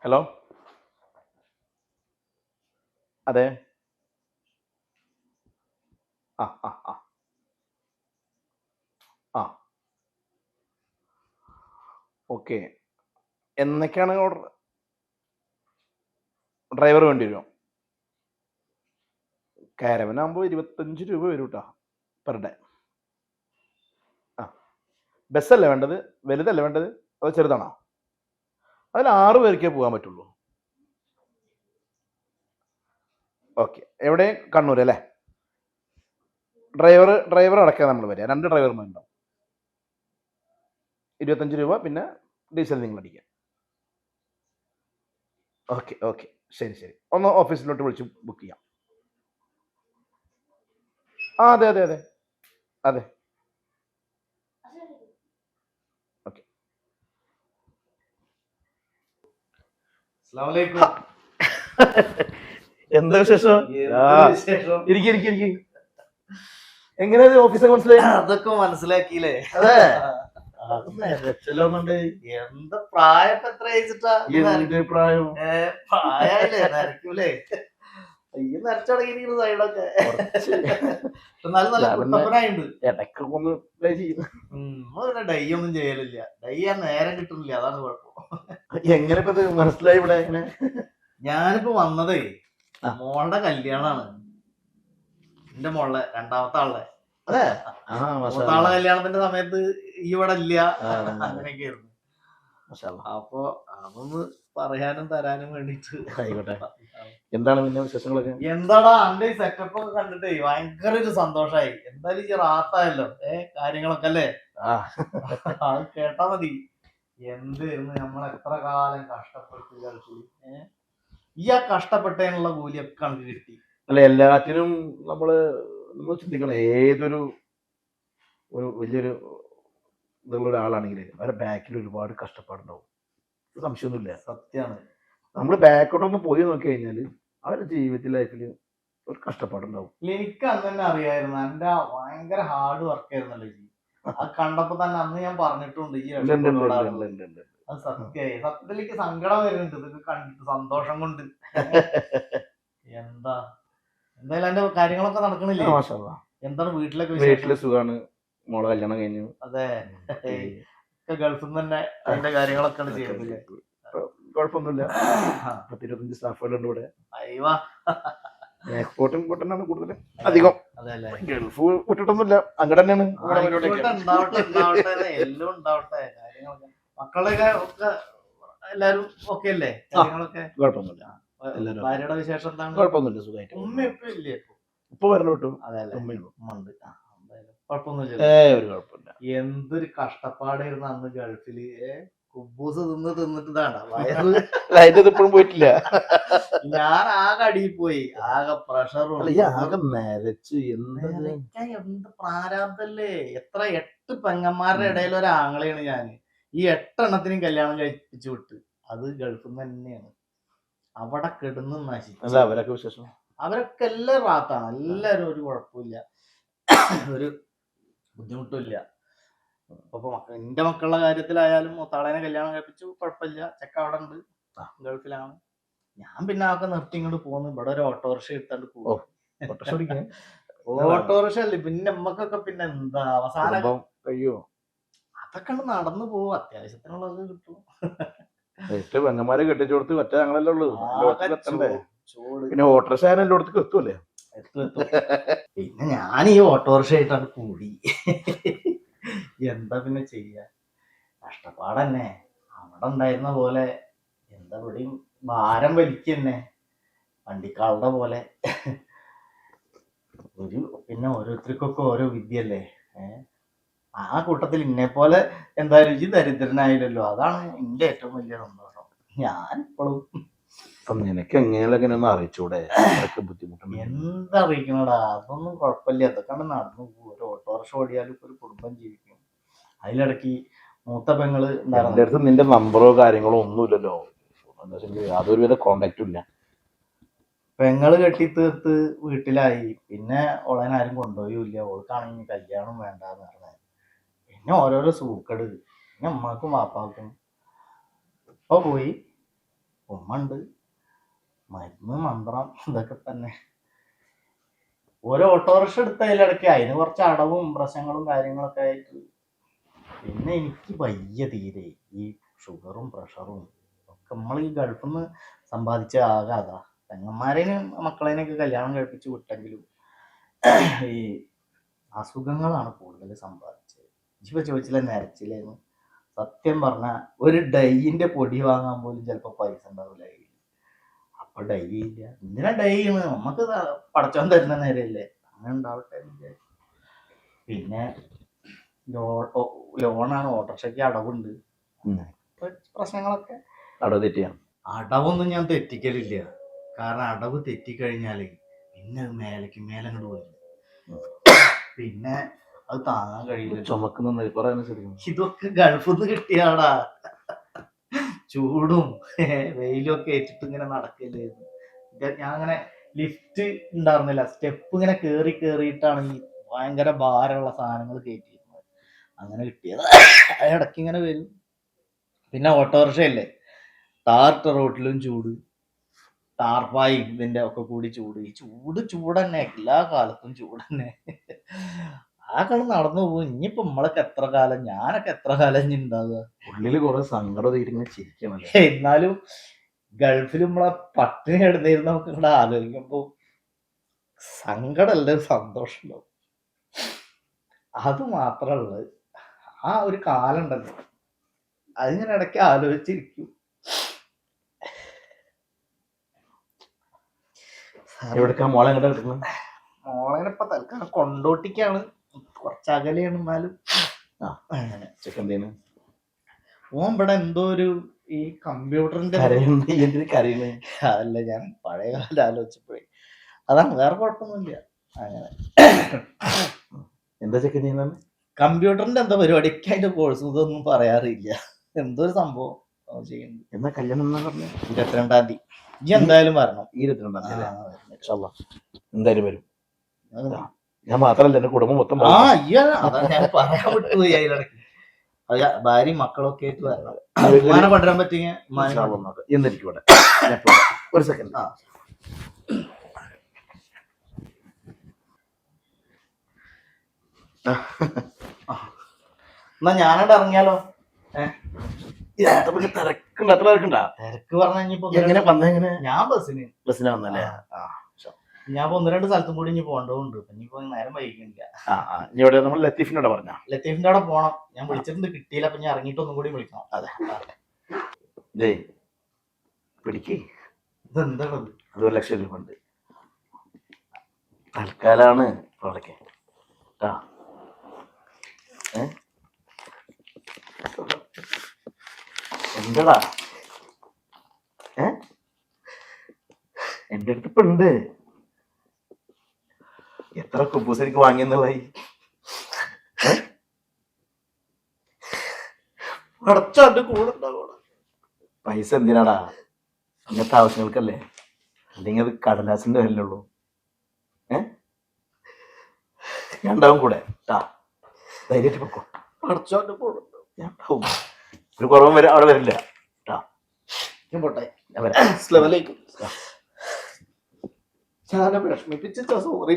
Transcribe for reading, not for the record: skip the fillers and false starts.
Hello. അതെ. ആ ആ ആ ആ ഓക്കെ. എന്നൊക്കെയാണ് ഓർഡർ? ഡ്രൈവർ വേണ്ടി വരുമോ? കാരവനാകുമ്പോൾ 25 രൂപ വരും കേട്ടോ, പെർ ഡേ. ആ, ബസ്സല്ലേ വേണ്ടത്? വലുതല്ലേ വേണ്ടത്? അതോ ചെറുതാണോ? അതിൽ 6 പേർക്കേ പോകാൻ പറ്റുള്ളൂ. ഓക്കെ. എവിടെ? കണ്ണൂർ അല്ലേ? ഡ്രൈവർ അടക്കാൻ നമ്മൾ വരിക. 2 ഡ്രൈവർമാരുണ്ടാവും. 25 രൂപ, പിന്നെ ഡീസൽ നിങ്ങൾ അടിക്കുക. ഓക്കെ ഓക്കെ, ശരി ശരി. ഒന്ന് ഓഫീസിലോട്ട് വിളിച്ച് ബുക്ക് ചെയ്യാം. ആ അതെ അതെ അതെ അതെ. ഓക്കെ. അസ്സലാമലൈക്കും. എന്താ വിശേഷം? എന്ത് വിശേഷം? ഇരിക്കും. എങ്ങനെയാ ഓഫീസൊക്കെ മനസ്സിലായി? അതൊക്കെ മനസ്സിലാക്കിയില്ലേ? അതെ. എന്താ പ്രായം ഇപ്പൊ എത്ര വെച്ചിട്ടാ? എന്ത് പ്രായം? പ്രായല്ലേ, നരക്കൂലേ? ഈ നരച്ചു തുടങ്ങിയിരിക്കുന്നു സൈഡൊക്കെ. എന്നാലും നല്ല കുട്ടപ്പനായിണ്ട്. ഇടയ്ക്കൊക്കെ ഒന്ന് play ചെയ്യും. പിന്നെ ഡൈ ഒന്നും ചെയ്യലില്ല. ഡൈ ചെയ്യാൻ നേരം കിട്ടുന്നില്ല, അതാണ് കുഴപ്പം. എങ്ങനെ ഇപ്പൊ ഇത് മനസ്സിലായി ഇവിടെ? എങ്ങനെ? ഞാനിപ്പോ വന്നതേ മോളുടെ കല്യാണാണ്. എന്റെ മോളെ രണ്ടാമത്തെ ആളെ. അതെ. മൂത്താളെ കല്യാണത്തിന്റെ സമയത്ത് ഈ ഇവിടെ ഇല്ല, അങ്ങനെയൊക്കെയായിരുന്നു. അപ്പൊ അതൊന്ന് പറയാനും തരാനും വേണ്ടിട്ട്. ആയിക്കോട്ടെ. എന്താണ് പിന്നെ വിശേഷങ്ങളൊക്കെ? എന്താടാ അന്റെ ഈ സെറ്റപ്പ് ഒക്കെ കണ്ടിട്ടേ ഭയങ്കര ഒരു സന്തോഷായി. എന്തായാലും ഈ റാത്തായല്ലോ കാര്യങ്ങളൊക്കെ അല്ലേ? അത് കേട്ടാ മതി. എന്തായിരുന്നു നമ്മൾ എത്ര കാലം കഷ്ടപ്പെട്ട് ഗൾഫിൽ. ഈ ആ കഷ്ടപ്പെട്ടതിനുള്ള കൂലിയൊക്കെ കണക്ക് കിട്ടി. അല്ല, എല്ലാത്തിനും നമ്മൾ ചിന്തിക്കണം. ഏതൊരു വലിയൊരു ഇതുള്ള ഒരാളാണെങ്കിൽ അവരുടെ ബാക്കിൽ ഒരുപാട് കഷ്ടപ്പാടുണ്ടാവും, സംശയമൊന്നുമില്ല. സത്യമാണ്. നമ്മൾ ബാക്കോട്ടൊന്ന് പോയി നോക്കി കഴിഞ്ഞാൽ അവരുടെ ജീവിതത്തിൽ ലൈഫിൽ ഒരു കഷ്ടപ്പാടുണ്ടാവും. എനിക്ക് അന്ന് തന്നെ അറിയായിരുന്നു എന്റെ ഭയങ്കര ഹാർഡ് വർക്ക് ആയിരുന്നല്ലോ ഈ. അത് കണ്ടപ്പോ തന്നെ അന്ന് ഞാൻ പറഞ്ഞിട്ടുണ്ട് ഈ അത് സത്യമായി. സത്യത്തിലേക്ക് സങ്കടം വരുന്നുണ്ട് ഇതൊക്കെ കണ്ടിട്ട്, സന്തോഷം കൊണ്ട്. എന്തായാലും എന്റെ കാര്യങ്ങളൊക്കെ നടക്കണില്ലേ? എന്താണ് വീട്ടിലെ സുഖാണ്. മോളെ കല്യാണം കഴിഞ്ഞു. അതെ, ഗൾഫിൽ നിന്ന് തന്നെ അതിന്റെ കാര്യങ്ങളൊക്കെ ചെയ്യുന്നില്ലേ? കുഴപ്പമൊന്നുമില്ല. 25 സ്റ്റാഫുകളുണ്ട് ഇവിടെ. എക്സ്പോർട്ടും ഇമ്പോർട്ടൻ്റാണ് കൂടുതൽ, അധികം. ഗൾഫ് വിട്ടിട്ടൊന്നുമില്ല, അങ്ങോട്ട് തന്നെയാണ്. എല്ലാം ഉണ്ടാവട്ടെ കാര്യങ്ങളൊക്കെ. മക്കളുടെ ഒക്കെ എല്ലാരും ഓക്കെ അല്ലേ? കാര്യങ്ങളൊക്കെ കുഴപ്പമൊന്നുമില്ല. ഭാര്യയുടെ വിശേഷം എന്താണ്? കുഴപ്പമൊന്നുമില്ല, സുഖമായിട്ട്. ഉമ്മ ഇപ്പൊ ഇല്ലേ? ഇപ്പൊ വരണം കേട്ടോ. അതെല്ലേ, ഉമ്മണ്ട്. കുഴപ്പമൊന്നുമില്ല. ഒരു കുഴപ്പമില്ല. എന്തൊരു കഷ്ടപ്പാടായിരുന്നു അന്ന് ഗൾഫില്. കുബൂസ് തിന്നിട്ട് ഇതാണ് ഇപ്പോഴും പോയിട്ടില്ല. ഞാൻ ആകെ അടിയിൽ പോയി, ആകെ പ്രഷറും ആകെ നരച്ചു. എന്ത് പ്രാരാബ്ദല്ലേ. 8 പെങ്ങന്മാരുടെ ഇടയിൽ ഒരു ആങ്ങളെയാണ് ഞാൻ. ഈ 8 എണ്ണത്തിനും കല്യാണം കഴിപ്പിച്ചു വിട്ട്. അത് ഗൾഫിൽ നിന്ന് തന്നെയാണ്. അവിടെ കിടന്ന് നശിച്ചു. അവരൊക്കെ വിശേഷം? അവരൊക്കെ എല്ലാവരും റാത്താണ്. എല്ലാവരും ഒരു കുഴപ്പമില്ല, ഒരു ബുദ്ധിമുട്ടില്ല. അപ്പൊ എന്റെ മക്കളുടെ കാര്യത്തിലായാലും മൂത്താളേനെ കല്യാണം കഴിപ്പിച്ചു, കുഴപ്പമില്ല. ചെക്ക അവിടെ ഉണ്ട്, ഗൾഫിലാണ്. ഞാൻ പിന്നെ അതൊക്കെ നിർത്തി ഇങ്ങോട്ട് പോന്നു. ഇവിടെ ഒരു ഓട്ടോറിക്ഷ എടുത്താണ്ട് പോകും. ഓട്ടോറിക്ഷ അല്ലേ പിന്നെ നമ്മക്കൊക്കെ. പിന്നെ എന്താ അവസാനം കഴിയോ? അതൊക്കെ നടന്നു പോവും, അത്യാവശ്യത്തിനുള്ളത് കിട്ടും. പെങ്ങന്മാരെ കെട്ടിച്ചു കൊടുത്ത് ഒറ്റ ഞങ്ങളല്ലേ ഉള്ളൂ. പിന്നെ ഓട്ടോറിക്ഷ എല്ലായിടത്തേക്ക് എത്തുമല്ലേ? പിന്നെ ഞാൻ ഈ ഓട്ടോറിക്ഷ ആയിട്ടാണ് കൂടി. എന്താ പിന്നെ ചെയ്യാ, കഷ്ടപ്പാടന്നെ. അവിടെ ഉണ്ടായിരുന്ന പോലെ എന്താ ഇവിടെയും ഭാരം വലിക്കന്നെ, വണ്ടിക്കാളുടെ പോലെ. പിന്നെ ഓരോരുത്തർക്കൊക്കെ ഓരോ വിദ്യല്ലേ. ആ കൂട്ടത്തിൽ ഇന്നെ പോലെ എന്തായാലും ഈ ദരിദ്രനായില്ലല്ലോ, അതാണ് എന്റെ ഏറ്റവും വലിയ സന്തോഷം. ഞാൻ ഇപ്പോഴും നിനക്ക് എങ്ങനെയൊന്നും അറിയിച്ചൂടെ? എന്തറിയിക്കണടാ, അതൊന്നും കുഴപ്പമില്ല. അതൊക്കെ നടന്നു പോകും. ഒരു ഓട്ടോറിക്ഷ ഓടിയാലും ഒരു കുടുംബം ജീവിക്കും. അതിലിടയ്ക്ക് മൂത്ത പെങ്ങള് എന്റെ അടുത്ത് നിന്റെ നമ്പറോ കാര്യങ്ങളോ ഒന്നുമില്ലല്ലോ. യാതൊരുവിധ കോണ്ടാക്റ്റും ഇല്ല. പെങ്ങള് കെട്ടിത്തീർത്ത് വീട്ടിലായി. പിന്നെ ഓളേനാരും കൊണ്ടുപോയില്ല. ഓൾക്കാണെങ്കിൽ കല്യാണം വേണ്ടാന്ന് പറഞ്ഞത്. പിന്നെ ഓരോരോ സൂക്കട്. പിന്നെ അമ്മക്കും വാപ്പാക്കും ഇപ്പൊ പോയി. ഉമ്മ ഉണ്ട്, മരുന്ന് മന്ത്രം ഇതൊക്കെ തന്നെ. ഒരു ഓട്ടോറിക്ഷ എടുത്ത അതിലിടയ്ക്ക് അതിന് കുറച്ച് അടവും പ്രശ്നങ്ങളും കാര്യങ്ങളൊക്കെ ആയിട്ട്. പിന്നെ എനിക്ക് വയ്യ തീരെ ഈ ഷുഗറും പ്രഷറും ഒക്കെ. നമ്മൾ ഈ ഗൾഫിൽ നിന്ന് സമ്പാദിച്ച ആകെ അതാ. പെങ്ങന്മാരേനും മക്കളേനൊക്കെ കല്യാണം കഴിപ്പിച്ച് വിട്ടെങ്കിലും ഈ അസുഖങ്ങളാണ് കൂടുതൽ സമ്പാദിച്ചത്. ഇപ്പൊ ചോദിച്ചില്ല നരച്ചില്ലേന്ന്. സത്യം പറഞ്ഞ ഒരു ഡൈയിന്റെ പൊടി വാങ്ങാൻ പോലും ചിലപ്പോ പൈസ ഉണ്ടാവില്ല. അപ്പൊ ഡൈ ഇല്ല. എന്തിനാ ഡൈ ചെയ്യുന്നത്? നമുക്ക് പടച്ചോൻ തരുന്ന നേരല്ലേ, അങ്ങനെ ഉണ്ടാവട്ടെ. പിന്നെ ലോണാണ്, ഓട്ടോറിക്ഷയ്ക്ക് അടവുണ്ട്, പ്രശ്നങ്ങളൊക്കെ. അടവ് തെറ്റിയാ? അടവൊന്നും ഞാൻ തെറ്റിക്കലില്ല. കാരണം അടവ് തെറ്റിക്കഴിഞ്ഞാല് പിന്നെ അത് മേലേക്ക് മേലെ അങ്ങോട്ട് വരും. പിന്നെ അത് താങ്ങാൻ കഴിയില്ല. ചുമക്കുന്ന ഇതൊക്കെ ഗൾഫിൽ നിന്ന് കിട്ടിയാടാ. ചൂടും വെയിലും ഒക്കെ ഏറ്റിട്ട് ഇങ്ങനെ നടക്കില്ലായിരുന്നു. ഞാൻ അങ്ങനെ ലിഫ്റ്റ് ഉണ്ടായിരുന്നില്ല, സ്റ്റെപ്പ് ഇങ്ങനെ കേറിയിട്ടാണ് ഈ ഭയങ്കര ഭാരമുള്ള സാധനങ്ങൾ കയറ്റിയിരുന്നത്. അങ്ങനെ കിട്ടിയത്. ഇടയ്ക്ക് ഇങ്ങനെ വരും. പിന്നെ ഓട്ടോറിക്ഷയല്ലേ, ടാറിട്ട റോട്ടിലും ചൂട്, ടാർപ്പായി ഇതിന്റെ ഒക്കെ കൂടി ചൂട്. ഈ ചൂട് തന്നെ, എല്ലാ കാലത്തും ചൂട് തന്നെ. ആ കളി നടന്നു പോകും. ഇനിയിപ്പോ നമ്മളൊക്കെ എത്ര കാലം, ഞാനൊക്കെ എത്ര കാലം ഇനി ഉണ്ടാവുക. ഉള്ളില് കുറെ സങ്കടം ചിരിക്കണം. എന്നാലും ഗൾഫിൽ നമ്മളെ പട്ടിണി കിടന്നിരുന്ന നമുക്ക് ഇവിടെ ആലോചിക്കുമ്പോ സങ്കടമല്ല, സന്തോഷമുണ്ടാവും. അത് മാത്രമുള്ളത്. ആ ഒരു കാലം ഉണ്ടല്ലോ, അതിങ്ങനെ ഇടയ്ക്ക് ആലോചിച്ചിരിക്കും. മോളെ എങ്ങോട്ടാ കിട്ടുന്നത്? മോളെ ഇപ്പൊ തൽക്കാലം കൊണ്ടോട്ടിക്കാണ്, കുറച്ച് അകലെയാണ്. എന്നാലും ഓൻ ഇവിടെ എന്തോ ഒരു ഈ കമ്പ്യൂട്ടറിന്റെ അതല്ല, ഞാൻ പഴയ കാലം ആലോചിച്ചപ്പോഴേ അതാണ്, വേറെ കുഴപ്പമൊന്നുമില്ല. അങ്ങനെ എന്താ ചെക്കൻ ചെയ്യുന്നത്? കമ്പ്യൂട്ടറിന്റെ എന്താ പരിപാടി, അതിന്റെ കോഴ്സ് ഇതൊന്നും പറയാറില്ല. എന്തോ ഒരു സംഭവം ചെയ്യുന്നുണ്ട്. എന്നാ കല്യാണം എന്നാ പറഞ്ഞു? 22-ാം തീയതി. ഇജ്ജ് എന്തായാലും വരണം. 22-ാം തീയതി എന്തായാലും വരും. ഞാൻ മാത്രല്ല, എന്റെ കുടുംബം മൊത്തം. അതാ ഞാൻ പറയാൻ വിട്ടുപോയി. അതിലിടയ്ക്ക് ഭാര്യയും മക്കളൊക്കെ ആയിട്ട് വരണം. ഉമ്മാനെ കൊണ്ടുവരാൻ പറ്റിയ എന്നിരിക്കൂടെ ഒരു സെക്കൻഡ്. എന്നാ ഞാനോട് ഇറങ്ങിയാലോ? തിരക്ക് പറഞ്ഞ ഞാൻ ബസ്സിന് വന്നല്ലേ? ഞാൻ 1-2 സ്ഥലത്തും കൂടി ഇനി പോകേണ്ടതുണ്ട്. ഇനിയിപ്പോ നേരം വൈകില്ല. ഇവിടെ നമ്മൾ ലത്തീഫിന്റെ പറഞ്ഞ ലത്തീഫിന്റെ അവിടെ പോണം. ഞാൻ വിളിച്ചിട്ടുണ്ട്, കിട്ടിയില്ല. അപ്പൊ ഞാൻ ഇറങ്ങിയിട്ട് ഒന്നും കൂടി വിളിക്കണം. അതെ, പിടിക്ക്. ഇതെന്താണത്? അത് 1 ലക്ഷം രൂപ ഉണ്ട്. തൽക്കാലാണ് അവിടേക്ക്. എന്താടാ? എന്റെ അടുത്ത് ഇപ്പൊ ഉണ്ട്. എത്ര കുബൂസ് എനിക്ക് വാങ്ങിയെന്നുള്ളതായി? പൈസ എന്തിനാടാ? അങ്ങനത്തെ ആവശ്യങ്ങൾക്കല്ലേ, അല്ലെങ്കിൽ അത് കടലാസിന്റെ വിലയുള്ളൂ. ഞാൻ ഉണ്ടാവും കൂടെ. ധൈര്യമായിട്ട് പൊക്കോ. ഞാൻ ഉണ്ടാവും. ഒരു കുറവും അവിടെ വരില്ല. ഞാൻ പോട്ടെ. ഞാൻ വരാം. ഞാൻ വിഷമിപ്പിച്ച സോറി.